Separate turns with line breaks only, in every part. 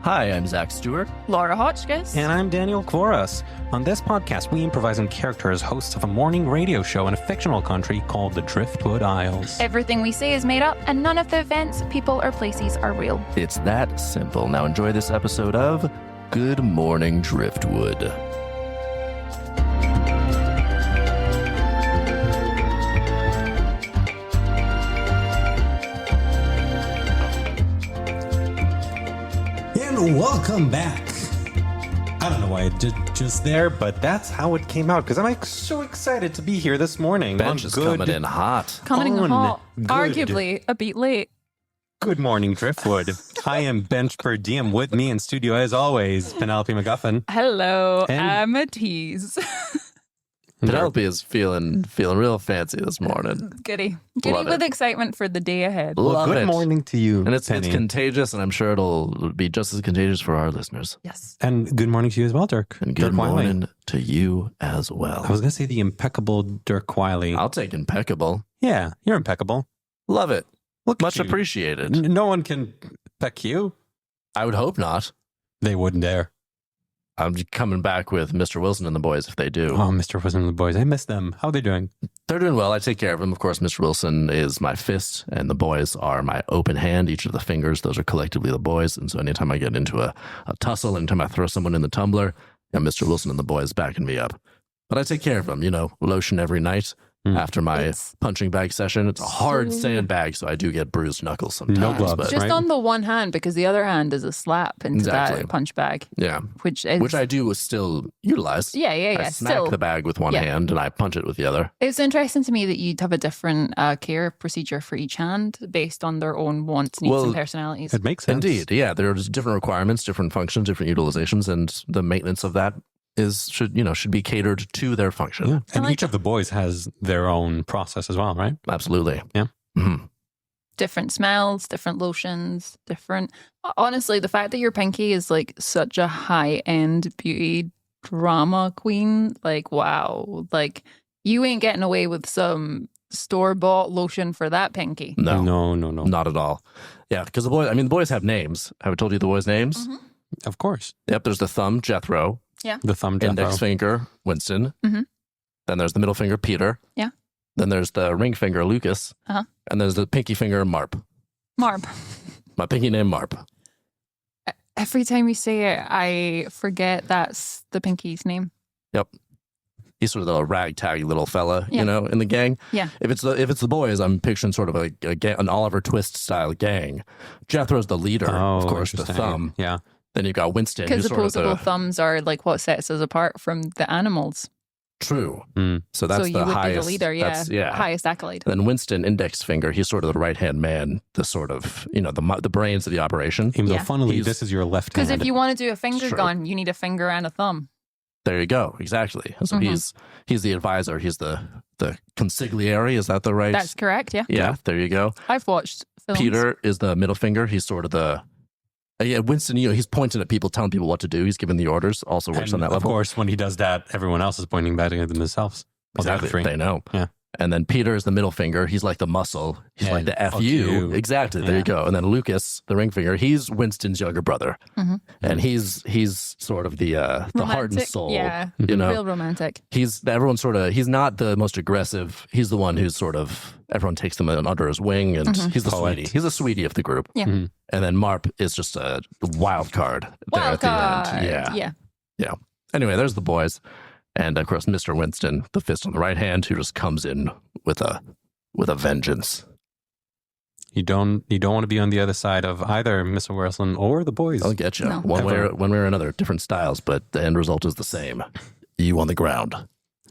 Hi, I'm Zach Stewart.
Laura Hotchkiss.
And I'm Daniel Kvoras. On this podcast, we improvise in character as hosts of a morning radio show in a fictional country called the Driftwood Isles.
Everything we say is made up, and none of the events, people, or places are real.
It's that simple. Now enjoy this episode of Good Morning Driftwood.
And welcome back. I don't know why it did just there, but that's how it came out, because I'm like so excited to be here this morning.
Bench is coming in hot.
Coming in hot.
Good.
Arguably a bit late.
Good morning, Driftwood. I am Bench PerDiem. With me in studio, as always, Penelope MacGuffin.
Hello,
And-
I'm Matthias.
Penelope is feeling real fancy this morning.
Giddy
Love
with
it.
excitement for the day ahead.
Well,
Love
good
it.
morning to you,
And it's
Penny.
contagious, and I'm sure it'll be just as contagious for our listeners.
Yes.
And good morning to you as well, Dirk.
And good
Dirk Wiley.
morning to you as well.
I was going to say the impeccable Dirk Wiley.
I'll take impeccable.
Yeah, you're impeccable.
Love it.
Look at
Much
you.
appreciated.
No one can peck you.
I would hope not.
They wouldn't dare.
I'm coming back with Mr. Wilson and the boys if they do.
Oh, Mr. Wilson and the boys. I miss them. How are they doing?
They're doing well. I take care of them. Of course, Mr. Wilson is my fist, and the boys are my open hand. Each of the fingers, those are collectively the boys. And so anytime I get into a tussle, anytime I throw someone in the tumbler, Mr. Wilson and the boys backing me up. But I take care of them, lotion every night after my
It's-
punching bag session. It's a hard
So-
sandbag, so I do get bruised knuckles sometimes.
No gloves.
But
Just
right?
on the one hand, because the other hand is a slap into
Exactly.
that punch bag,
yeah,
which is...
which I do still utilize.
Yeah.
I smack
Still,
the bag with one
Yeah.
hand and I punch it with the other.
it's interesting to me that you'd have a different care procedure for each hand based on their own wants, needs,
Well,
and personalities.
It makes sense.
Indeed, yeah. There's different requirements, different functions, different utilizations, and the maintenance of that should be catered to their function.
Yeah. And
like
each of the boys has their own process as well, right?
Absolutely.
Yeah.
Mhm.
Different smells, different lotions, different. Honestly, the fact that your pinky is like such a high-end beauty drama queen, like, wow. Like, you ain't getting away with some store-bought lotion for that pinky.
No,
No.
not at all. Yeah, because the boys have names. Have I told you the boys' names?
Mhm.
Of course.
Yep. There's the thumb, Jethro.
The thumb
Index
Jethro.
finger, Winston.
Mhm.
Then there's the middle finger, Peter.
Yeah.
Then there's the ring finger, Lucas.
Uh-huh.
And there's the pinky finger, Marp.
Marb.
My pinky name, Marp.
Every time you say it, I forget that's the pinky's name.
He's sort of the ragtag little fella,
Yeah.
in the gang.
Yeah.
If it's the boys, I'm picturing sort of an Oliver Twist style gang. Jethro's the leader, of course, the
interesting.
thumb.
Yeah.
Then you've got Winston,
Because
who's sort of
opposable
the
thumbs are like what sets us apart from the animals.
true.
Mm.
So that's
so you
the
would
highest.
be the leader, yeah.
That's,
Highest accolade.
Then Winston, index finger, he's sort of the right hand man, the sort of the brains of the operation.
Even though,
Yeah.
funnily,
He's-
this is your left
Because
hand.
if you want to do a finger
True.
gun, you need a finger and a thumb.
There you go, exactly. And so
Mhm.
he's the advisor. He's the consigliere. Is that the right?
That's correct, yeah.
yeah. There you go.
I've watched films.
Peter is the middle finger. He's sort of the Winston. He's pointing at people, telling people what to do. He's giving the orders. Also works
And
on that
of
level.
course, when he does that, everyone else is pointing back at themselves. Well, the other
Exactly.
three.
They know.
Yeah.
And then Peter is the middle finger. He's like the muscle. He's
Yeah,
like the
fuck
FU.
you.
Exactly. There
Yeah.
you go. And then Lucas, the ring finger, he's Winston's younger brother.
Mhm.
And he's sort of the heart and
Romantic,
soul.
yeah.
You know,
Real romantic.
he's not the most aggressive. He's the one who's sort of, everyone takes him under his wing, and
Mhm.
he's the
Poet.
sweetie. He's the sweetie of the group.
Yeah.
Mhm.
And then Marp is just a wild card there
Wild
at the
card.
end.
Yeah.
Anyway, there's the boys. And of course, Mr. Winston, the fist on the right hand, who just comes in with a vengeance.
You don't want to be on the other side of either Mr. Wilson or the boys.
I'll get you.
No.
One way or another, different styles, but the end result is the same. You on the ground.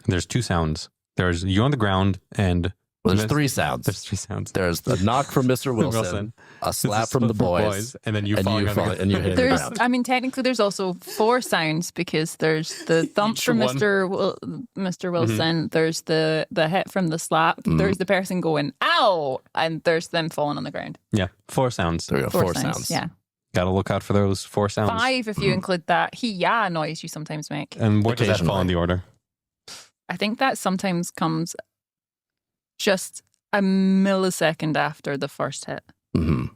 There's two sounds. There's you on the ground and
Well, there's
Miss-
three sounds.
there's three sounds.
There's the knock from Mr. Wilson, a slap
This is
from the
for
boys,
and then you
and
falling
you
on the
fall,
ground.
and you hit the
There's,
ground.
I mean, technically, there's also four sounds because there's the thump
Each
from
one.
Mr. Wilson. There's the hit from the slap.
Mhm.
There's the person going "ow," and there's them falling on the ground.
Yeah, four sounds.
There you go, four sounds.
Yeah,
Got to look out for those four sounds.
5 if you include that he-ya noise you sometimes make.
And where does that fall
Occasionally.
in the order?
I think that sometimes comes just a millisecond after the first hit.
hmm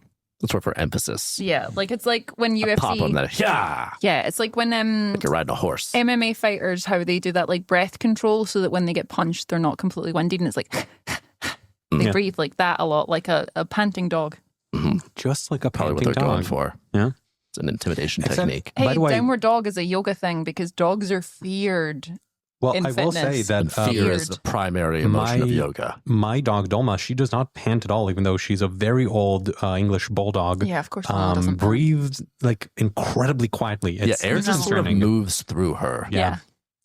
That's where for emphasis.
Yeah, like it's like when UFC.
Pop on that. Yeah.
Yeah, it's like when
Like you're riding a horse.
MMA fighters, how they do that like breath control so that when they get punched, they're not completely winded, and it's like they breathe like that a lot, like a panting dog.
Mm-hmm.
Just like a
Probably what
panting
they're
dog.
going for.
Yeah.
It's an intimidation
Except-
technique.
Hey,
By the way-
downward dog is a yoga thing because dogs are feared.
Well,
In
I will say
fitness.
that
And fear is the primary emotion of yoga.
my dog Dolma, she does not pant at all, even though she's a very old English bulldog.
Yeah, of course. Dolma doesn't pant.
Breathes like incredibly quietly. It's
Air just sort of
concerning.
moves through her.
Yeah.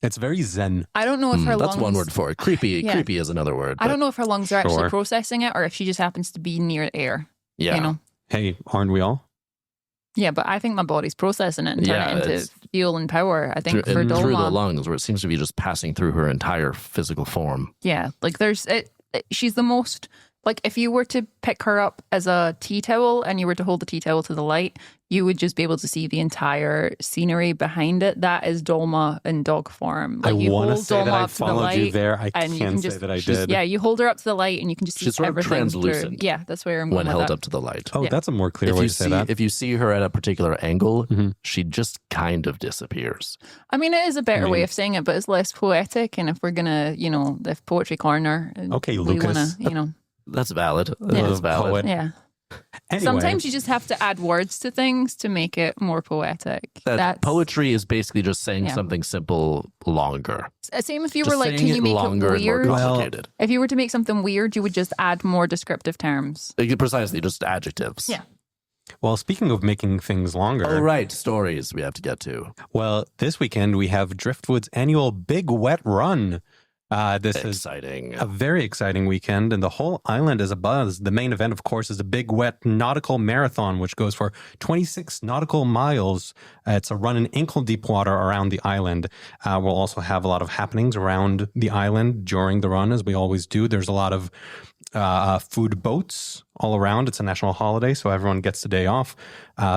It's very zen.
I don't know if her lungs.
That's one word for it. Creepy.
Yeah.
Creepy is another word.
I don't know if her lungs are actually
Sure.
processing it or if she just happens to be near air.
Yeah.
You know?
Hey, aren't we all?
Yeah, but I think my body's processing it and turning it into
it's-
fuel and power. I think
Through,
for
and through the
Dolma,
lungs, where it seems to be just passing through her entire physical form.
yeah, like she's the most, like if you were to pick her up as a tea towel and you were to hold the tea towel to the light, you would just be able to see the entire scenery behind it. That is Dolma in dog form.
I
Like you
want to
hold
say that
Dolma
I
up to the
followed you
light,
there. I
and you
can't
can
say
just-
that I
she's-
did.
Yeah, you hold her up to the light and you can just see
She's sort of
everything
translucent.
through. Yeah, that's where I'm
When
going with
held
that.
up to the light.
Oh,
Yeah.
that's a more clear way to say that.
If you see her at a particular angle,
Mhm.
she just kind of disappears.
I mean, it is a better
I
way
mean-
of saying it, but it's less poetic. And if we're gonna, if poetry corner,
Okay,
we
Lucas.
wanna,
That's valid.
Yeah.
That's valid.
Poet.
yeah.
Anyway,
Sometimes you just have to add words to things to make it more poetic.
That poetry is basically just saying
Yeah.
something simple longer.
Same if you
Just
were like,
saying
can
it
you make
longer
it
and more
weird?
Well-
complicated.
If you were to make something weird, you would just add more descriptive terms.
Precisely, just adjectives.
Yeah.
well, speaking of making things longer,
Oh, right. Stories we have to get to.
well, this weekend we have Driftwood's annual Big Wet Run. This is
Exciting.
a very exciting weekend, and the whole island is abuzz. The main event, of course, is the Big Wet Nautical Marathon, which goes for 26 nautical miles. It's a run in ankle-deep water around the island. We'll also have a lot of happenings around the island during the run, as we always do. There's a lot of food boats all around. It's a national holiday, so everyone gets the day off.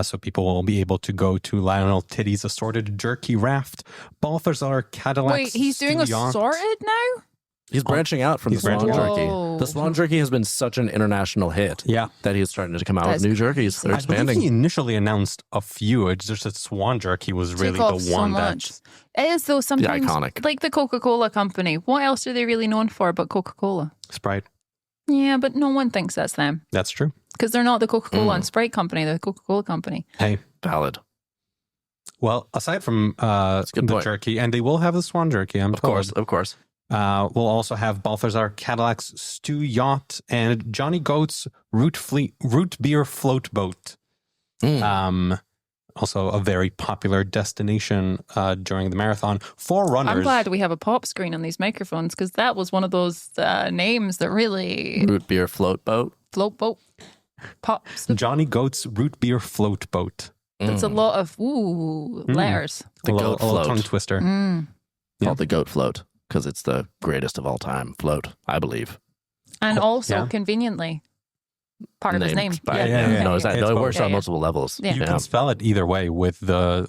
So people will be able to go to Lionel Titty's assorted jerky raft, Balthazar Cadillac's
Wait, he's doing
stew yacht.
assorted now?
He's branching out from the
He's
swan
branching
jerky.
out.
The swan jerky has been such an international hit
Yeah.
that he's starting to come out
That's
with new jerkies. They're
I believe
expanding.
he initially announced a few. It's just that Swan Jerky was really
Took off
the
so
one
much.
that.
It is though sometimes
iconic.
like the Coca-Cola company. What else are they really known for but Coca-Cola?
Sprite.
Yeah, but no one thinks that's them
That's true.
because they're not the Coca-Cola and Sprite company. They're the Coca-Cola company.
Hey,
Valid.
well, aside from
a good
the
point.
jerky, and they will have the Swan Jerky, I'm
Of course. Of course.
We'll also have Balthazar Cadillac's stew yacht and Johnny Goat's root beer float boat. Also a very popular destination during the marathon for runners.
I'm glad we have a pop screen on these microphones because that was one of those names that really
Root beer float boat.
float boat pops.
Johnny Goat's root beer float boat.
It's a lot of letters.
The
a little,
goat
a little
float.
tongue twister.
Mm.
Called the goat float because it's the greatest of all time float, I believe.
And also
yeah.
conviently part of his name.
Named by-
Yeah.
No,
It's
it
both.
works on
Yeah.
multiple levels.
Yeah.
You can spell it either way with the.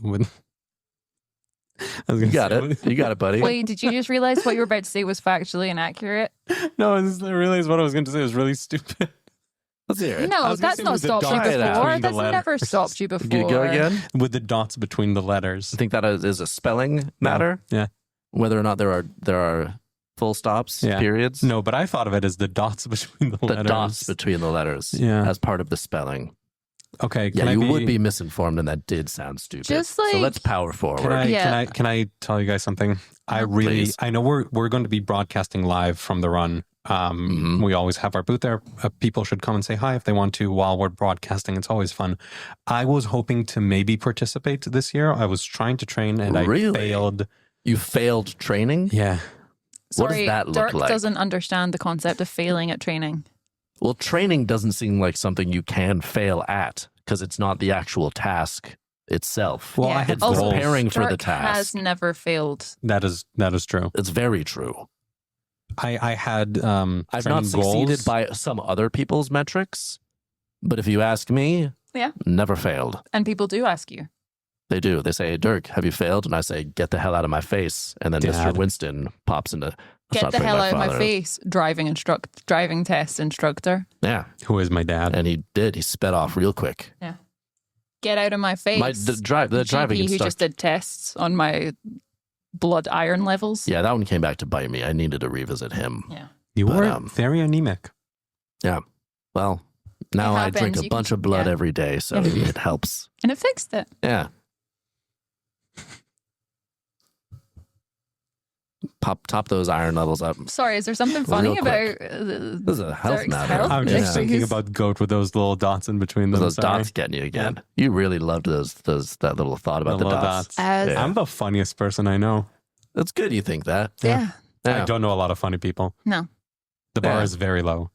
I was
You
gonna
got
say-
it. You got it, buddy.
Wait, did you just realize what you were about to say was factually inaccurate?
No, I realized what I was going to say was really stupid.
Let's hear it.
No,
I was gonna
that's
say
not
with the
stopped you
dots
before.
between the
That's never
letters.
stopped you before.
Go again.
With the dots between the letters.
I think that is a spelling matter.
Yeah.
Whether or not there are full stops,
Yeah.
periods.
No, but I thought of it as the dots between the
The
letters.
dots between the letters.
Yeah.
As part of the spelling.
Okay,
Yeah,
can I
you would be misinformed, and that did sound stupid.
Just
so
like-
let's power forward.
Can I,
Yeah.
can I tell you guys something? I
Mhm.
really,
Please.
I know we're going to be broadcasting live from the run.
Mhm.
We always have our booth there. People should come and say hi if they want to while we're broadcasting. It's always fun. I was hoping to maybe participate this year. I was trying to train and
Really?
I failed.
You failed training?
Yeah.
What does
Sorry,
that look
Dirk
like?
doesn't understand the concept of failing at training.
Well, training doesn't seem like something you can fail at because it's not the actual task itself.
Well,
Yeah.
I had
It's
Also,
goals.
preparing for the
Dirk has
task.
never failed.
That is true.
It's very true.
I had
I've
training
not succeeded
goals.
by some other people's metrics, but if you ask me,
Yeah.
never failed.
And people do ask you.
They do. They say, Dirk, have you failed? And I say, get the hell out of my face. And then Mr.
Dad.
Winston pops into,
Get
not
the
putting
hell out of my
father-
face, driving test instructor.
Yeah.
Who is my dad?
And he did. He sped off real quick.
Yeah. Get out of my face.
The driving
GP who
instructor.
just did tests on my blood iron levels.
Yeah, that one came back to bite me. I needed to revisit him.
Yeah.
You
But,
were very anemic.
Well, now I drink
happens.
a
You
bunch
can-
of blood
yeah.
every day, so
Yeah.
it helps.
And it fixed it.
Yeah. Top those iron levels up.
Sorry, is there something
Real
funny
quick.
about
This is a health
Derek's
matter.
health?
I'm
Yeah.
just thinking about goat with those little dots in between them.
Those
sorry.
dots getting you again. You really loved that little thought about the
little
dots.
As-
Yeah.
I'm the funniest person I know.
It's good you think that.
Yeah.
Yeah.
I don't know a lot of funny people.
No.
The bar
Yeah.
is very low.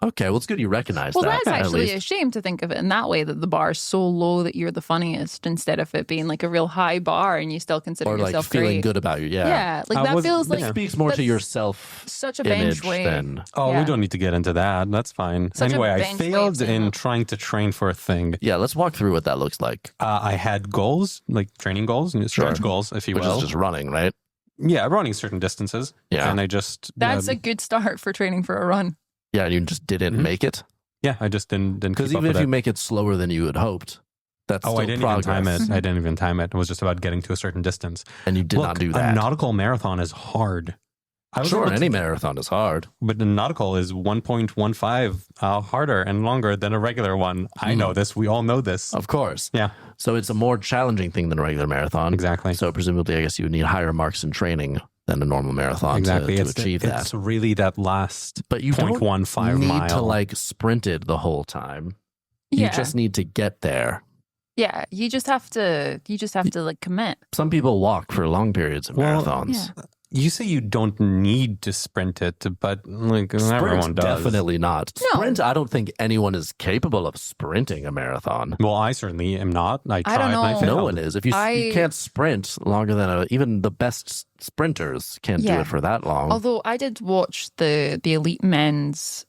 Okay, well, it's good you recognize
Well,
that.
that's
at
actually
least.
a shame to think of it in that way, that the bar is so low that you're the funniest instead of it being like a real high bar and you still consider
Or like
yourself
feeling
great.
good about you. Yeah.
Yeah, like
I
that
was-
feels
It
like
speaks more to
that's
your self
such a
image
bench way.
than.
Oh,
Yeah.
we don't need to get into that. That's fine.
Such a
anyway, I
bench way of
failed
saying
in
that.
trying to train for a thing.
Yeah, let's walk through what that looks like.
I had goals, like training goals, and stretch goals, if you
Which
will.
is just running, right?
Yeah, running certain distances.
Yeah.
And I just...
That's a good start for training for a run.
Yeah, you just didn't
Mhm.
make it.
Yeah, I just didn't
Because
keep up
even if
with
you
it.
make it slower than you had hoped, that's
Oh,
still
I didn't
progress.
even time it.
Mm-hmm.
I didn't even time it. It was just about getting to a certain distance.
And you did not do that.
A nautical marathon is hard. I was
Sure,
able to-
any marathon is hard.
But the nautical is 1.15 harder and longer than a regular one. I know this. We all know this.
Of course.
Yeah,
So it's a more challenging thing than a regular marathon.
exactly.
So presumably, I guess you would need higher marks in training than a normal marathon
Exactly.
to achieve that.
It's really that last
But you don't
0.15
need
mile.
to like sprint it the whole time.
Yeah.
You just need to get there.
Yeah, you just have to like commit.
Some people walk for long periods of
Well,
marathons.
Yeah.
You say you don't need to sprint it, but like everyone
Sprint,
does.
definitely not.
No.
Sprint, I don't think anyone is capable of sprinting a marathon.
Well, I certainly am not. I tried
don't
and I
know.
failed.
No one is. If you can't sprint longer than even the best sprinters can't do
Yeah.
it for that long.
Although I did watch the elite men's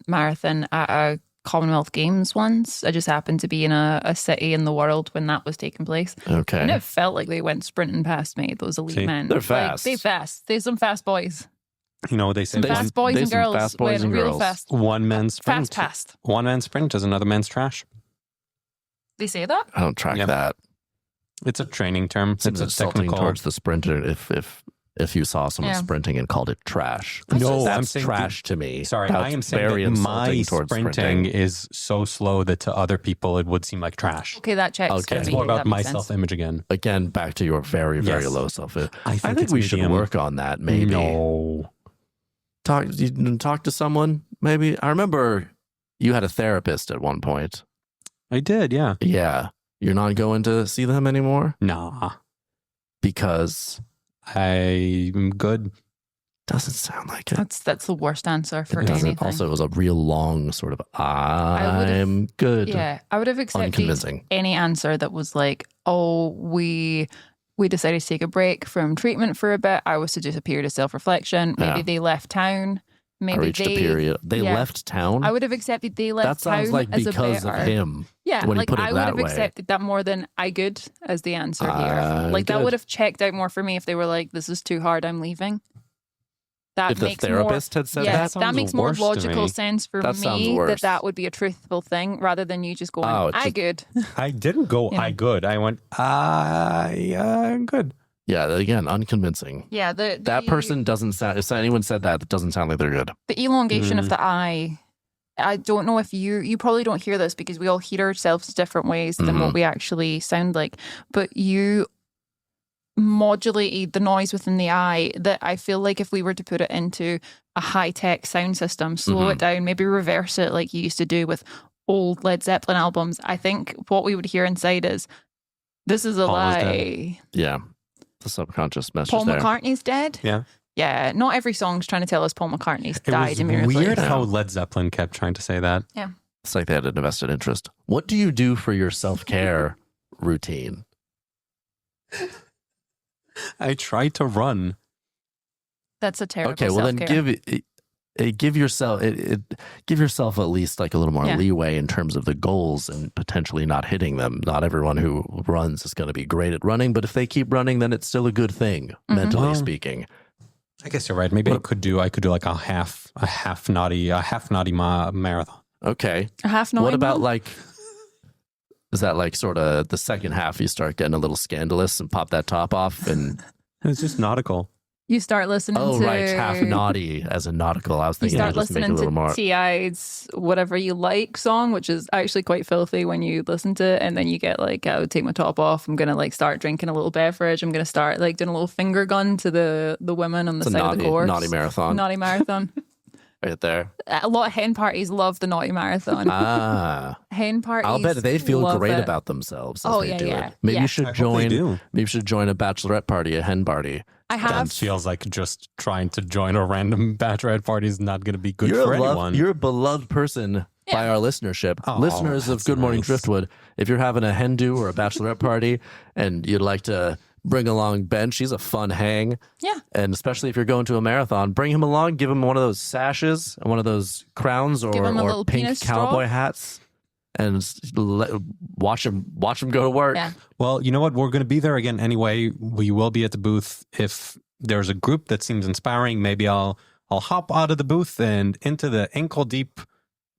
marathon at a Commonwealth Games once. I just happened to be in a city in the world when that was taking place.
Okay.
And it felt like they went sprinting past me, those elite
See,
men.
they're
Like,
fast.
they fast. They're some fast boys.
You know, they say
They-
one,
Fast boys
they
and
some
girls.
fast boys
went
and
real
girls.
fast.
one man's sprint.
Fast.
One man's sprint is another man's trash.
They say that?
I don't track
Yep.
that.
It's a training term.
It's
a
insulting
technical.
towards the sprinter if you saw someone
Yeah.
sprinting and called it trash.
No,
that's
I'm saying
trash to me.
Sorry,
That's
I am saying
very
that
insulting
my
towards
sprinting is so slow that to other people it would seem like trash.
Okay, that checks.
Okay.
for
It's
me.
more about
That
my
makes sense.
self-image again.
Again, back to your very, very
Yes.
low self.
I think,
think we should work on that. Maybe
No.
talk to someone. Maybe I remember you had a therapist at one point.
I did, yeah.
Yeah, you're not going to see them anymore
Nah.
because
I'm good.
doesn't sound like it.
That's the worst answer for
It doesn't.
anything.
Also, it was a real long sort of
would've-
I'm good.
Yeah, I would have accepted
Unconvincing.
any answer that was like, "Oh, we decided to take a break from treatment for a bit. I was to just a period of self-reflection. Maybe
Yeah.
they left town.
I
Maybe
reached a period. They
yeah.
left town.
I would have accepted they left
That sounds
town
like
as
because
a
of
better.
him.
Yeah,
when you
like
put it
I would
that
have
way.
accepted that more than I good as the answer here.
I'm
Like that
good.
would have checked out more for me if they were like, "This is too hard. I'm leaving." That
If the
makes
therapist had said
more,
that,
yes, that
sounds
makes more
worse to
logical
me.
sense for
That sounds
me
worse.
that would be a truthful thing rather than you just going,
Oh, it's
"I
just-
good."
I didn't go,
Yeah.
I good. I went, I'm good.
yeah, again, unconvincing.
Yeah,
That person doesn't sound. If anyone said that, it doesn't sound like they're good.
the elongation
Mm.
of the eye. I don't know if you probably don't hear this because we all hear ourselves different ways than
Mhm.
what we actually sound like, but you modulate the noise within the eye that I feel like if we were to put it into a high-tech sound system, slow
Mhm.
it down, maybe reverse it like you used to do with old Led Zeppelin albums, I think what we would hear inside is, "This is a
Paul is dead."
lie.
Yeah, the subconscious message
Paul
there.
McCartney's dead?"
Yeah.
Yeah, not every song's trying to tell us Paul McCartney's
It
died
was
immediately.
weird how Led Zeppelin kept trying to say that.
It's like they had an invested interest. What do you do for your self-care routine?
I tried to run.
That's a terrible
Okay, well then
self-care.
give yourself give yourself at least like a little more
Yeah.
leeway in terms of the goals and potentially not hitting them. Not everyone who runs is going to be great at running, but if they keep running, then it's still a good thing, mentally
Well,
speaking.
I guess you're right. Maybe I could do like a half naughty marathon.
Okay.
A half naughty
What about
mile?
is that like sort of the second half you start getting a little scandalous and pop that top off and
It's just nautical.
You start listening to...
right, half naughty as a nautical. I was
You
thinking
start
just make it a
listening
little more.
to T.I.'s Whatever You Like song, which is actually quite filthy when you listen to it. And then you get like, I would take my top off. I'm going to like start drinking a little beverage. I'm going to start like doing a little finger gun to the women on the
It's a
side of the course.
naughty marathon
Naughty marathon.
right there.
A lot of hen parties love the naughty marathon. Hen parties.
I'll bet they feel
love
great
it.
about themselves as
Oh,
they
yeah,
do
yeah.
it. Maybe
Yeah.
you should
I hope they
join.
do.
Maybe you should join a bachelorette party, a hen party.
I have.
That feels like just trying to join a random bachelorette party is not going to be good for anyone.
You're a beloved person by our listenership.
Oh,
Listeners of
that's
Good Morning
nice.
Driftwood, if you're having a hen do or a bachelorette party and you'd like to bring along Ben, she's a fun hang.
Yeah.
And especially if you're going to a marathon, bring him along, give him one of those sashes and one of those crowns
Give him a
or
little
pink
penis straw.
cowboy hats and watch him go to work.
Yeah.
Well, you know what? We're going to be there again anyway. We will be at the booth. If there's a group that seems inspiring, maybe I'll hop out of the booth and into the ankle deep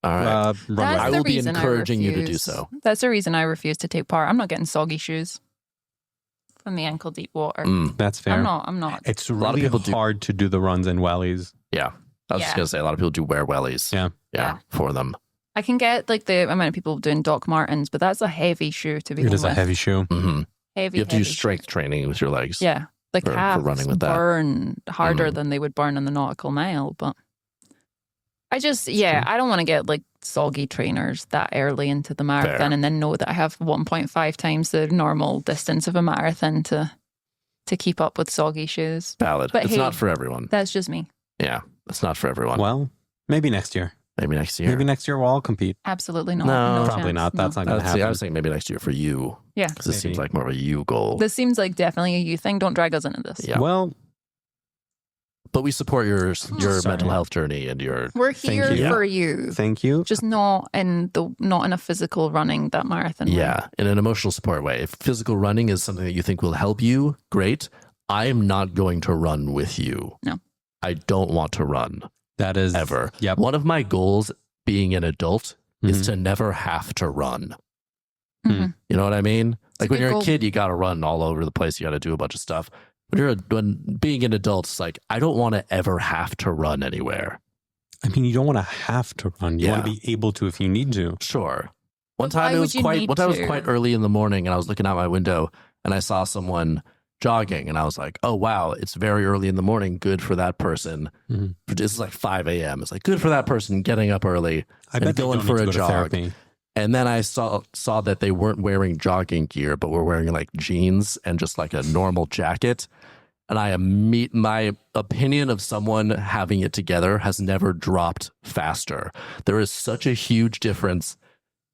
All right.
runway.
That's
I
the
will be
reason I
encouraging you to do
refuse.
so.
That's the reason I refuse to take part. I'm not getting soggy shoes from the ankle deep water.
That's fair.
I'm not.
It's
lot of
really
people do-
hard to do the runs in wellies.
Yeah. I was just
Yeah.
going to say, a lot of people do wear wellies.
Yeah.
Yeah, for them.
I can get like the amount of people doing Doc Martens, but that's a heavy shoe to begin
It is
with.
a heavy shoe.
Hmm
Heavy,
You have to do
heavy
strength training with your legs.
shoe. Yeah, the
for
calves
running with that.
burn harder
Mhm.
than they would burn in the nautical mile. But I just, I don't want to get like soggy trainers that early into the marathon
Fair.
and then know that I have 1.5 times the normal distance of a marathon to keep up with soggy shoes.
Valid.
But
It's
hey,
not for everyone.
That's just me.
Yeah, it's not for everyone.
Well, maybe next year.
Maybe next year.
Maybe next year we'll all compete.
Absolutely not.
No,
Probably
chance.
not. That's
No.
not going to
I
happen.
was saying maybe next year for you.
Yeah.
Because this seems
Maybe.
like more of a you goal.
This seems like definitely a you thing. Don't drag us into this.
Yeah.
Well,
But we support your
Sorry.
mental health journey and your.
We're
Thank
here
you.
for you.
thank you.
Just not in a physical running that marathon. way.
Yeah, in an emotional support way. If physical running is something that you think will help you, great. I am not going to run with you.
No.
I don't want to run
That is
ever.
Yep.
One of my goals being an adult is
Mhm.
to never have to run.
Mhm.
You know what I mean?
a
Like when
good
you're
goal.
a kid, you got to run all over the place. You got to do a bunch of stuff. When being an adult, it's like, I don't want to ever have to run anywhere.
I mean, you don't want to have to run. You want to be able to if you need to.
Sure. One
Why
time it
would
was
you
quite
need
one time it was
to?
quite early in the morning and I was looking out my window and I saw someone jogging and I was like, oh wow, it's very early in the morning. Good for that person.
Mhm.
This is like 5 a.m. It's like good for that person getting up early
I
and
bet they
going
don't
for
need
a
to go to
jog.
therapy.
And then I saw that they weren't wearing jogging gear, but were wearing like jeans and just like a normal jacket. And my opinion of someone having it together has never dropped faster. There is such a huge difference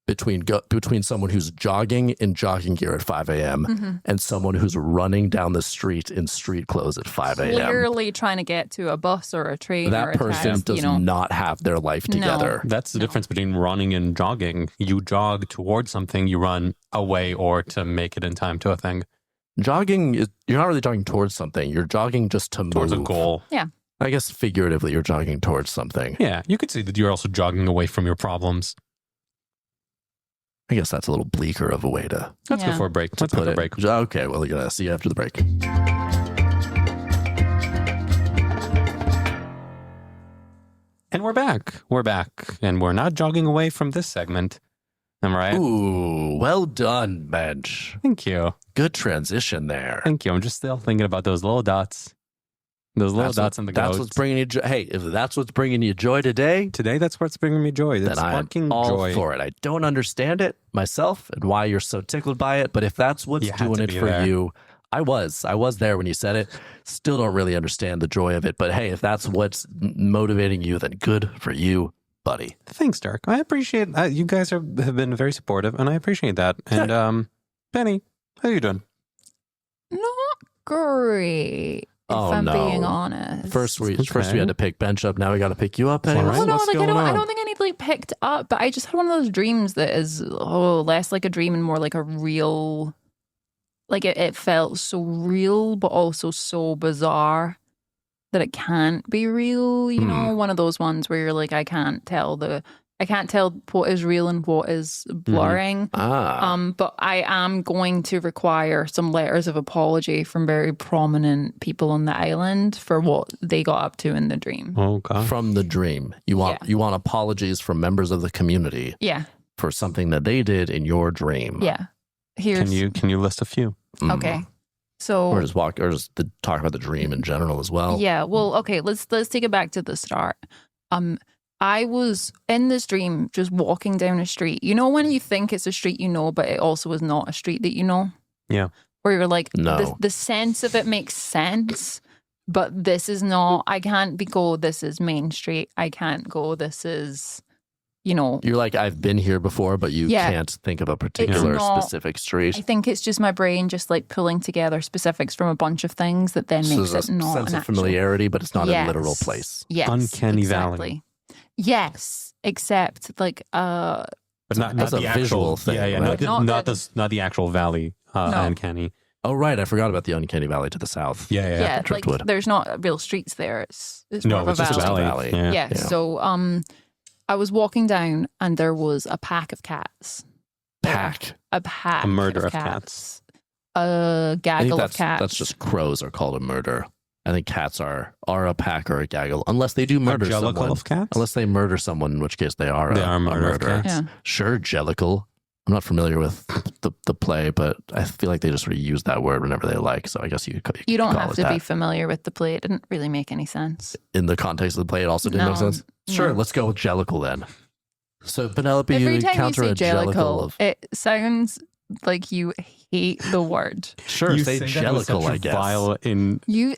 between someone who's jogging in jogging gear at 5 a.m.
Mhm.
and someone who's running down the street in street clothes at 5 a.m.
Clearly trying to get to a bus or a train or
That
a
person
taxi,
does not have their life
No.
together.
That's the difference between running and jogging. You jog towards something, you run away or to make it in time to a thing.
Jogging is, you're not really jogging towards something. You're jogging just to
Towards a
move.
goal.
I guess figuratively, you're jogging towards something.
Yeah, you could say that you're also jogging away from your problems.
I guess that's a little bleaker of a way to
Let's go
Yeah.
for a break. Let's go
put
for a
it.
break.
Okay, well, you're gonna see you after the break.
And we're back. We're back. And we're not jogging away from this segment. Am I right?
Ooh, well done, Bench.
Thank you.
Good transition there.
Thank you. I'm just still thinking about those little dots. Those little dots in the
That's
goats.
what's bringing you joy. Hey, if that's what's bringing you joy today,
Today, that's what's bringing me joy. That's
then I'm
sparking
all
joy.
for it. I don't understand it myself and why you're so tickled by it, but if that's what's
You had
doing
to
it
be
for
there.
you, I was there when you said it. Still don't really understand the joy of it, but hey, if that's what's motivating you, then good for you, buddy.
Thanks, Dirk. I appreciate you guys have been very supportive, and I appreciate that. And Penny, how you doing?
Not great. If
Oh,
I'm
no.
being honest.
First we
Okay.
had to pick Bench up. Now we got to pick you up. Penny.
All right.
Well, no,
What's
like
going
I
on?
don't think I need to like picked up, but I just had one of those dreams that is less like a dream and more like a real. Like it felt so real, but also so bizarre. that it can't be real. You know, one of those ones where you're like, I can't tell what is real and what is blurring. But I am going to require some letters of apology from very prominent people on the island for what they got up to in the dream.
Oh God.
From the dream. You want apologies from members of the community.
Yeah.
For something that they did in your dream.
Yeah.
Can you list a few?
Okay. So
or just talk about the dream in general as well.
Yeah. Well, okay, let's take it back to the start. I was in this dream just walking down a street. You know when you think it's a street you know, but it also is not a street that you know?
Yeah.
Where you're like,
no.
the sense of it makes sense, but this is not, I can't go, this is Main Street. I can't go, this is, you know.
You're like, I've been here before, but you can't think of a particular specific street.
I think it's just my brain just like pulling together specifics from a bunch of things that then makes it not
sense
an
of familiarity, but it's not a literal place.
Yes.
Uncanny
exactly.
Valley.
Yes, except like
but not
as
the
a
actual
visual thing.
Yeah,
right?
not the actual valley. Uncanny.
Oh right, I forgot about the Uncanny Valley to the south.
Yeah,
Driftwood.
Like there's not real streets there. It's more of a
just
valley.
a valley.
Yeah. So I was walking down and there was a pack of cats. A
murder of cats.
A gaggle of cats.
That's just crows are called a murder. I think cats are a pack or a gaggle, unless they do murder someone.
Of cats?
Unless they murder someone, in which case they are a murderer.
Yeah.
Sure, jellicle. I'm not familiar with the play, but I feel like they just sort of use that word whenever they like. So I guess you
don't
call
have
it
to
that.
be familiar with the play. It didn't really make any sense.
In the context of the play, it also didn't make sense? Sure, let's go with jellicle then. So Penelope,
Every
you
time
encounter
you say
a jellicle.
it sounds like you hate the word.
Sure,
you
say jellicle, I guess.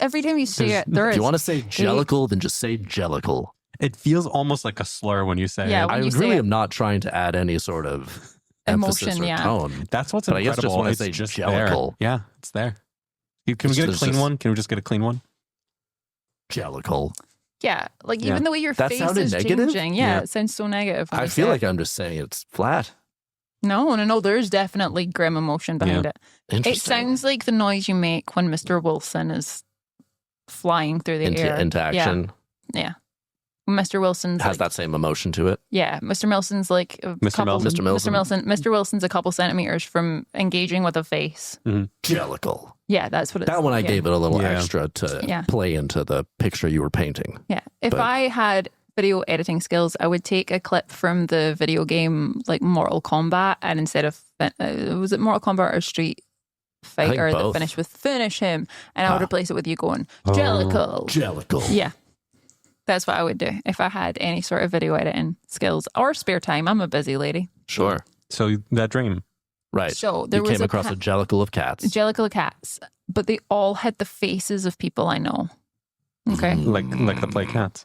Every time you say it,
if you want to say jellicle, then just say jellicle.
It feels almost like a slur when you say it.
I really am not trying to add any sort of emphasis
emotion,
or tone.
That's what's
but
incredible.
I guess just when I say
just
jellicle.
There. Yeah, it's there. Can we get a clean one? Can we just get a clean one?
Jellicle.
Yeah, like even the way your face is
negative?
changing. Yeah, it sounds so negative.
I feel like I'm just saying it's flat.
No. There's definitely grim emotion behind it. It sounds like the noise you make when Mr. Wilson is flying through the air.
Into action.
Yeah. Mr. Wilson's
has that same emotion to it.
Yeah. Mr. Wilson's like Mr. Wilson's a couple centimeters from engaging with a face.
Mm-hmm. Jellicle.
Yeah, that's what it's
that one I gave it a little extra to play into the picture you were painting.
Yeah. If I had video editing skills, I would take a clip from the video game like Mortal Kombat, and instead of was it Mortal Kombat or Street Fighter that finished with finish him, and I would replace it with you going Jellicle. Yeah. That's what I would do if I had any sort of video editing skills or spare time. I'm a busy lady.
Sure.
So that dream.
Right.
So there
you came across a jellicle of cats.
Jellicle of cats, but they all had the faces of people I know. Okay.
Like the play Cats.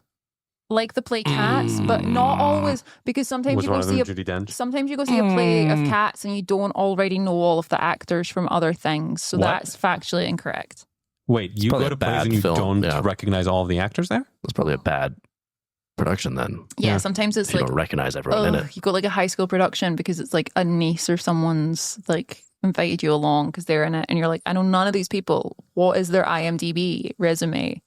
Like the play Cats, but not always, because sometimes you go see a play of cats and you don't already know all of the actors from other things. So that's factually incorrect.
Wait, you go to plays and you don't recognize all of the actors there?
That's probably a bad production then.
Yeah, sometimes it's
you don't recognize everyone in it.
You go like a high school production because it's like a niece or someone's like invited you along because they're in it, and you're like, I know none of these people. What is their IMDb resume?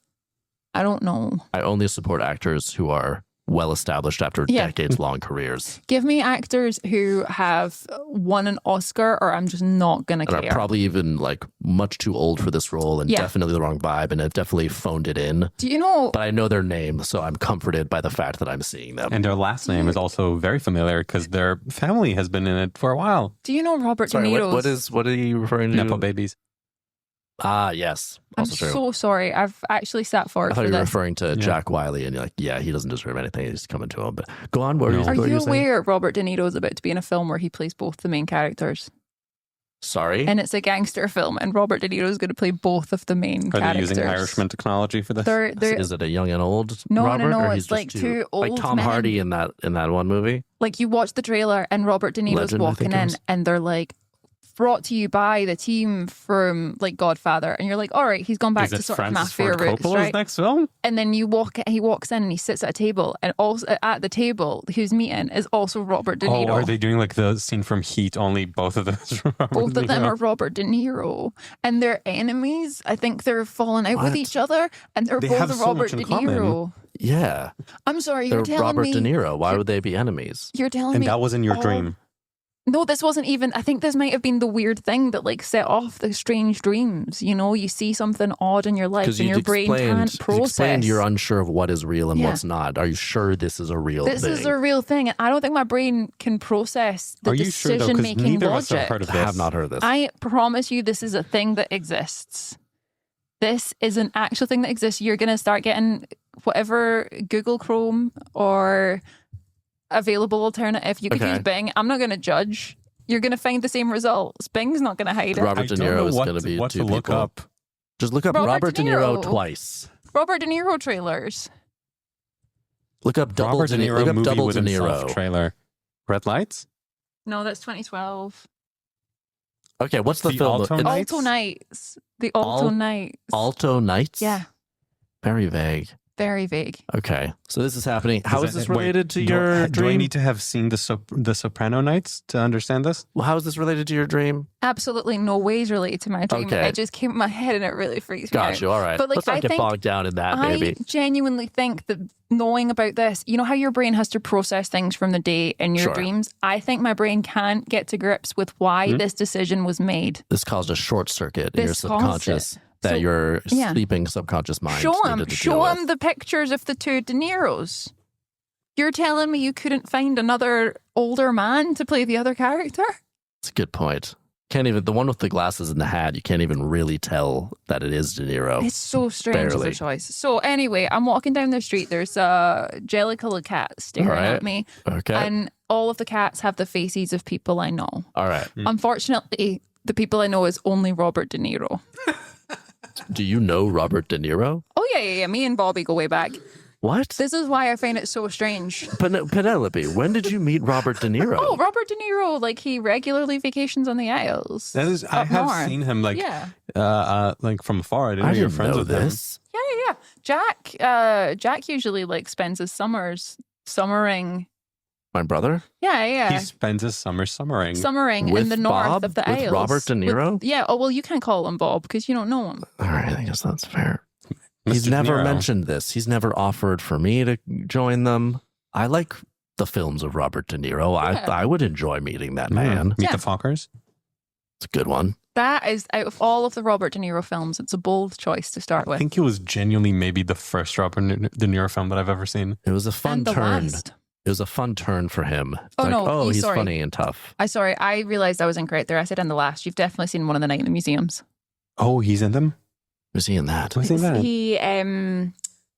I don't know. I
only support actors who are well established after decades-long careers.
Give me actors who have won an Oscar, or I'm just not going to care.
Are probably even like much too old for this role, and definitely the wrong vibe, and have definitely phoned it in.
Do you know?
But I know their name, so I'm comforted by the fact that I'm seeing them.
And their last name is also very familiar because their family has been in it for a while.
Do you know Robert De Niro's?
What are you referring to?
Nepo babies.
Ah, yes. Also
I'm
true.
so sorry. I've actually sat forward for this.
I thought you were referring to Jack Wiley, and you're like, yeah, he doesn't deserve anything. He's coming to him. But go on. Are
you aware Robert De Niro is about to be in a film where he plays both the main characters?
Sorry?
And it's a gangster film, and Robert De Niro is going to play both of the main characters.
Are they using Irishman technology for this?
Is it a young and old
No,
Robert?
No,
or
it's like two old
like Tom
men.
Hardy in that one movie?
Like you watch the trailer, and Robert De Niro's walking in, and they're like brought to you by the team from like Godfather, and you're like, all right, he's gone back to sort of mafia roots, right?
Next film?
And then he walks in and he sits at a table, and also at the table who's meeting is also Robert De Niro.
Oh, are they doing like the scene from Heat? Only both of those.
Both of them are Robert De Niro, and they're enemies. I think they're falling out with each other, and they both
have so
Robert
much in
De
common.
Niro.
Yeah.
I'm sorry,
They're
you're telling
Robert
me
De Niro. Why would they be enemies?
You're telling
And
me
that wasn't your dream.
No, this wasn't even. I think this might have been the weird thing that like set off the strange dreams. You know, you see something odd in your life and your brain can't process.
Explained you're unsure of what is real and what's not. Are you sure this is a real thing?
This is a real thing, and I don't think my brain can process the decision-making logic.
I have not heard of this.
I promise you, this is a thing that exists. This is an actual thing that exists. You're going to start getting whatever Google Chrome or available alternative. You could use Bing. I'm not going to judge. You're going to find the same results. Bing's not going to hide it.
Robert De Niro is going to be two
look
people.
up.
Just look up Robert De Niro twice.
Robert De Niro trailers.
Look up
Robert De Niro
look up
movie
Double
with
De
himself
Niro
trailer. Red Lights?
No, that's 2012.
Okay, what's the film?
Alto Nights?
Alto Nights. The Alto Nights.
Alto Nights?
Yeah.
Very vague.
Very vague.
Okay, so this is happening. How is this related to your dream?
Do I need to have seen the Soprano Nights to understand this?
Well, how is this related to your dream?
Absolutely no ways related to my dream.
Okay.
It just came in my head and it really freaks me out.
Got you. All right.
But like,
let's not get bogged down in that, baby.
I genuinely think that knowing about this, you know how your brain has to process things from the day in your dreams? I think my brain can't get to grips with why this decision was made.
This caused a short circuit in your subconscious. That your sleeping subconscious mind. Show
him the pictures of the two De Niros. You're telling me you couldn't find another older man to play the other character?
That's a good point. Can't even, the one with the glasses and the hat, you can't even really tell that it is De Niro.
It's so strange as a choice. So anyway, I'm walking down the street. There's a jelly-colored cat staring at me.
Okay.
And all of the cats have the faces of people I know.
All right.
Unfortunately, the people I know is only Robert De Niro.
Do you know Robert De Niro?
Oh, yeah. Me and Bobby go way back.
What?
This is why I find it so strange.
Penelope, when did you meet Robert De Niro?
Oh, Robert De Niro, like he regularly vacations on the Isles.
That is, I have seen him like from afar. I didn't know you're friends with
this.
Yeah. Jack usually like spends his summers summering.
My brother?
Yeah.
He spends his summers summering
in the north of the Isles.
With Robert De Niro?
Well, you can't call him Bob because you don't know him.
All right, I guess that's fair.
Mr.
He's never
Niro.
mentioned this. He's never offered for me to join them. I like the films of Robert De Niro.
Yeah.
I would enjoy meeting that man.
Meet the Fockers?
It's a good one.
That is, out of all of the Robert De Niro films, it's a bold choice to start with.
I think it was genuinely maybe the first Robert De Niro film that I've ever seen.
It was a fun
And the
turn.
last.
It was a fun turn for him. It's he's
sorry.
funny and tough.
I realized I was incorrect there. I said in the last. You've definitely seen one of the Night in the Museums.
Oh, he's in them?
Was he in that?
Was he in that?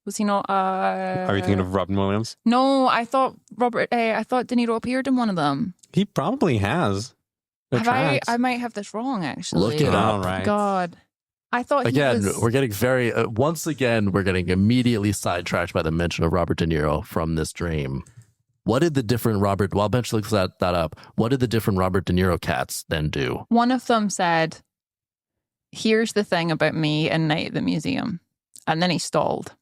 Was he not?
Are you thinking of Robin Williams?
No, I thought I thought De Niro appeared in one of them.
He probably has.
I might have this wrong, actually.
Look it up.
All right.
God. I thought
Again,
he was...
we're getting we're getting immediately sidetracked by the mention of Robert De Niro from this dream. What did the different while Bench looks that up, what did the different Robert De Niro cats then do?
One of them said, "Here's the thing about me and Night at the Museum." And then he stalled.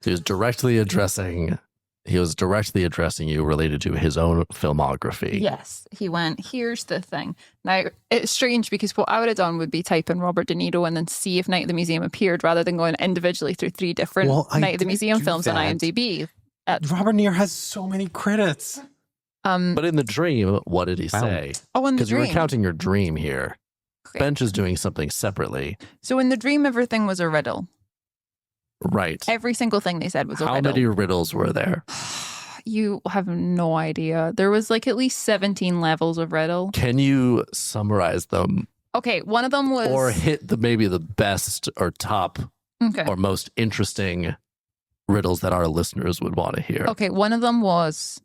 He was directly addressing you related to his own filmography.
Yes. He went, "Here's the thing." Now, it's strange because what I would have done would be type in Robert De Niro and then see if Night at the Museum appeared rather than going individually through 3 different Night at the Museum films on IMDb.
Robert De Niro has so many credits.
But in the dream, what did he say?
Oh, in the
Because you're
dream.
recounting your dream here.
Okay.
Bench is doing something separately.
So in the dream, everything was a riddle.
Right.
Every single thing they said was a
How
riddle.
many riddles were there?
You have no idea. There was like at least 17 levels of riddle.
Can you summarize them
Okay, one of them was...
or hit maybe the best or top or most interesting riddles that our listeners would want to hear?
Okay, one of them was,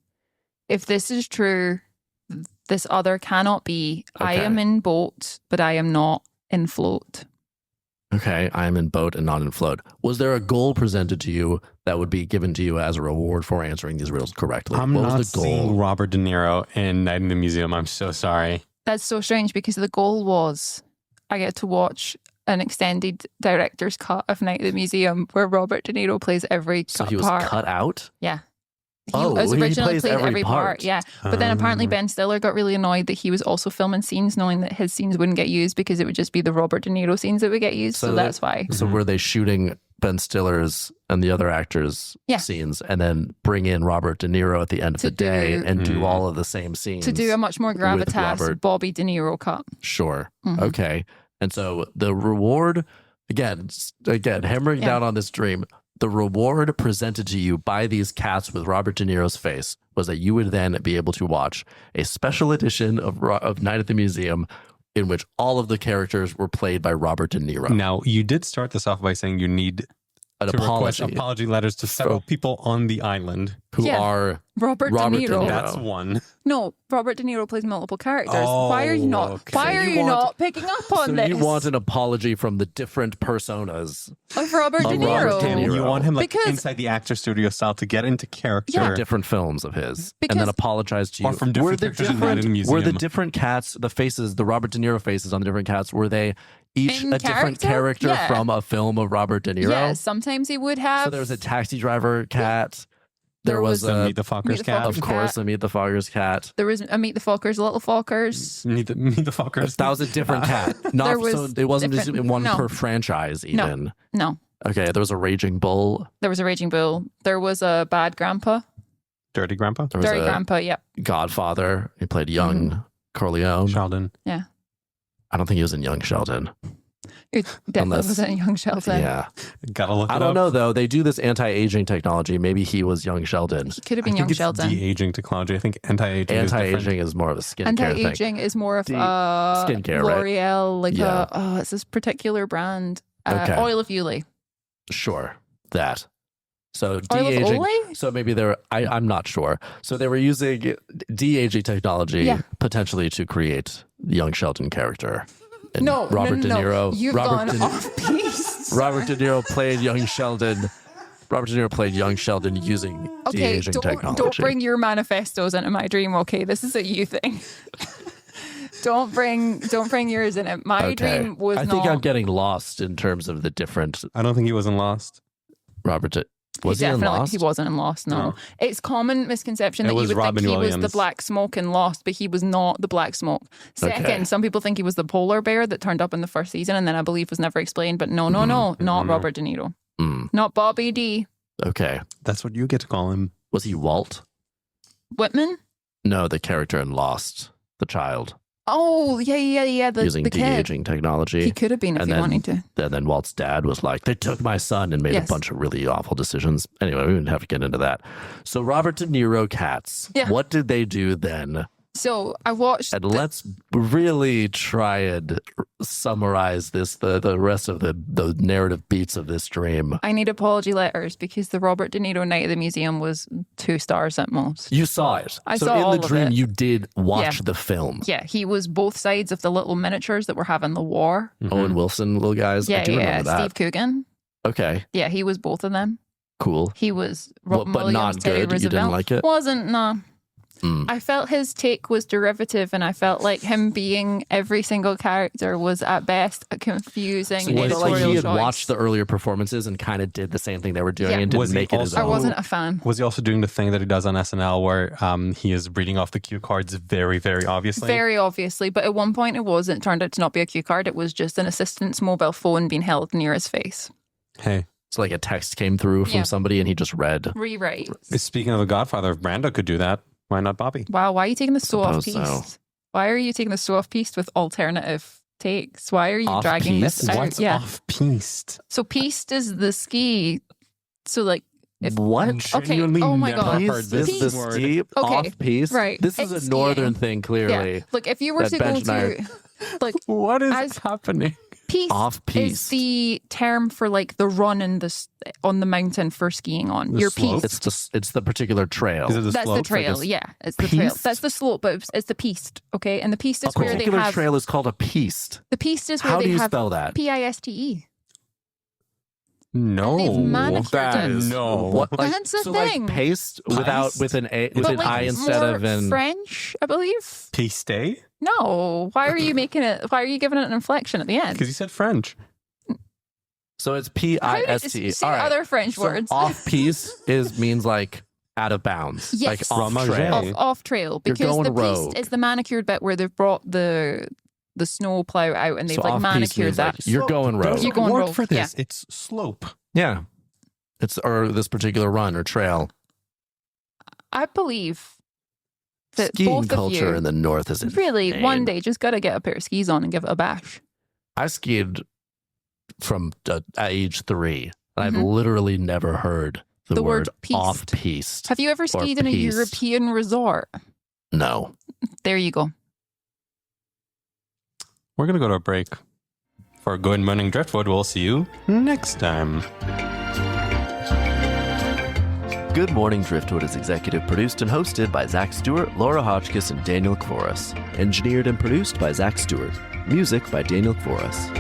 if this is true, this other cannot be. I
Okay.
am in boat, but I am not in float.
Okay, I am in boat and not in float. Was there a goal presented to you that would be given to you as a reward for answering these riddles correctly?
I'm
what
not
was the goal?
seeing Robert De Niro in Night in the Museum. I'm so sorry.
That's so strange because the goal was I get to watch an extended director's cut of Night at the Museum where Robert De Niro plays every
So he was
part.
cut out?
Yeah. He
Oh,
was
he
originally
plays
played
every
every part.
part.
Yeah. But then apparently Ben Stiller got really annoyed that he was also filming scenes knowing that his scenes wouldn't get used because it would just be the Robert De Niro scenes that would get used. So that's why.
So were they shooting Ben Stiller's and the other actors' scenes and then bring in Robert De Niro at the end of the day and do all of the same scenes?
To do a much more gravitas
Robert.
Bobby De Niro cut.
Sure. Okay. And so the reward, again, hammering down on this dream, the reward presented to you by these cats with Robert De Niro's face was that you would then be able to watch a special edition of Night at the Museum in which all of the characters were played by Robert De Niro.
Now, you did start this off by saying you need
An
to request
apology
apology letters to several people on the island.
who are
Robert De Niro.
That's one.
No, Robert De Niro plays multiple characters.
Oh,
why are you not?
okay.
Why are you not picking up on
so
this?
you want an apology from the different personas
of Robert De
of
Niro.
Robert De Niro.
You want him like
Because-
inside the actor studio style to get into character.
Yeah.
different films of his
Because-
and then apologize to you.
Or from different characters in Night at the Museum.
Were the different cats, the faces, the Robert De Niro faces on the different cats, were they each
In
a different
character?
character
Yeah.
from a film of Robert De Niro?
Yes, sometimes he would have.
So there was a taxi driver cat. There was
The
a,
Meet the Fockers
the
cat.
Fockers.
of course, a Meet the Foggers cat.
There was a Meet the Fockers, Little Fockers.
Meet the Fockers.
That was a different cat. Not
There was
so it wasn't just
different-
one
no.
per franchise even.
No,
Okay, there was a Raging Bull.
there was a Raging Bull. There was a Bad Grandpa.
Dirty Grandpa.
There was
Dirty
a
Grandpa, yep.
Godfather. He played young Corleone.
Sheldon.
I don't think he was in Young Sheldon.
It definitely
Unless-
wasn't a Young Sheldon.
Yeah.
Gotta look it
I
up.
don't know though. They do this anti-aging technology. Maybe he was young Sheldon.
He could have
I
been
think
Young
it's
Sheldon.
de-aging technology. I think anti-aging is different.
Anti-aging is more of a skincare thing.
Anti-aging is more of
skincare, right?
L'Oreal, like
Yeah.
it's this particular brand.
Okay.
Oil of Uley.
Sure, that. So
Oil of
de-aging.
Olay?
So maybe I'm not sure. So they were using de-aging technology potentially to create the young Sheldon character. And
No,
Robert
no,
De
no,
Niro.
You've
Robert
gone
De,
off piece.
Robert De Niro played young Sheldon. Robert De Niro played young Sheldon using
Okay,
de-aging technology.
don't bring your manifestos into my dream. Okay, this is a you thing. don't bring yours in it. My dream was
I think I'm getting lost in terms of the different
I don't think he was in Lost.
Robert. Was he in
definitely
Lost?
he wasn't in Lost. No.
No.
It's common misconception
It
that you
was
would
Robin
think he was
Williams.
the black smoke in Lost, but he was not the black smoke. Second,
Okay.
some people think he was the polar bear that turned up in the first season, and then I believe was never explained. But no, not Robert De Niro, not Bobby D.
Okay.
That's what you get to call him.
Was he Walt?
Whitman.
No, the character in Lost, the child,
Oh yeah. The
using
the kid.
de-aging technology.
He could have been if
And
he
then-
wanted to.
And then Walt's dad was like, they took my son and made
Yes.
a bunch of really awful decisions. Anyway, we didn't have to get into that. So Robert De Niro cats,
Yeah.
what did they do then?
So I watched.
And let's really try and summarize this, the rest of the narrative beats of this dream.
I need apology letters because the Robert De Niro Night at the Museum was 2 stars at most.
You saw it.
I
so
saw
in
all
the
of
dream,
it.
you did watch
Yeah.
the film.
Yeah, he was both sides of the little miniatures that were having the war.
Owen Wilson, little guys. I
Yeah,
do remember that.
Steve Coogan.
Okay,
Yeah, he was both of them.
cool.
He was Robin
but
Williams,
not
Teddy
good? You didn't
Roosevelt.
like it?
Wasn't, no.
Mm.
I felt his take was derivative, and I felt like him being every single character was at best a confusing
So you felt
editorial
like he had
choice.
watched the earlier performances and kind of did the same thing they were doing
Yeah.
and
Was
didn't
he
make it his
also-
I
own.
wasn't a fan.
Was he also doing the thing that he does on SNL where he is reading off the cue cards very, very obviously?
Very obviously, but at one point it wasn't. It turned out to not be a cue card. It was just an assistant's mobile phone being held near his face.
Hey,
So like a text came through from
Yeah.
somebody and he just read.
Rewrite.
speaking of The Godfather, if Brando could do that, why not Bobby?
Wow, why are you taking the so off
Suppose
piece?
so.
Why are you taking the so off piece with alternative takes? Why are you
Off
dragging
piece?
this out?
What's
Yeah.
off-piste?
So piste is the ski. So like if
What?
Okay,
Genuinely
oh my
never
God.
heard
This
this
is
word.
steep
Okay,
off piece.
right.
This is
It's
a northern
skiing.
thing, clearly.
yeah, like if you were
that
to go
Bench and I
to like
What is
As-
happening?
piste
Off
is
piece.
the term for like the run in on the mountain for skiing on.
The
Your
slope?
piste.
It's the particular trail.
Is it the
That's
slope?
the trail,
Like a-
yeah. It's the trail.
Piste?
That's the slope, but it's the piste, okay? And the piste is
A
where they
particular
have
trail is called a piste.
the piste is where
How
they
do you
have
spell that?
PISTE.
No.
They've manicured
That
it.
is
No.
what,
That's the
so
thing.
Like paste without with an a with
But
an
like
I instead
more
of an.
French, I believe.
Piste?
No. Why are you making it? Why are you giving it an inflection at the end?
Because you said French.
So it's
How did
PISTE.
you say
All right.
other French
So
words?
off piece means like out of bounds,
Yes.
like off
Fromage.
trail.
Off trail,
You're
because
going
the
rogue.
piste is the manicured bit where they've brought the snow plow out and they've
So
like
off-piste
manicured
means,
that.
like, you're going rogue.
There's
You're
a
going
word
rogue,
for this. It's slope.
Yeah, it's or this particular run or trail.
I believe that
Skiing
both
culture
of you
in the north is
really
insane.
one day just got to get a pair of skis on and give it a bash.
I skied from age 3. And I've
Mhm.
literally never heard the
word piste.
off piste.
Have you ever skied in a
piste.
European resort?
No.
There you go.
We're going to go to a break. For Good Morning Driftwood, we'll see you next time.
Good Morning Driftwood is executive produced and hosted by Zach Stewart, Laura Hotchkiss, and Daniel Kvoras. Engineered and produced by Zach Stewart. Music by Daniel Kvoras.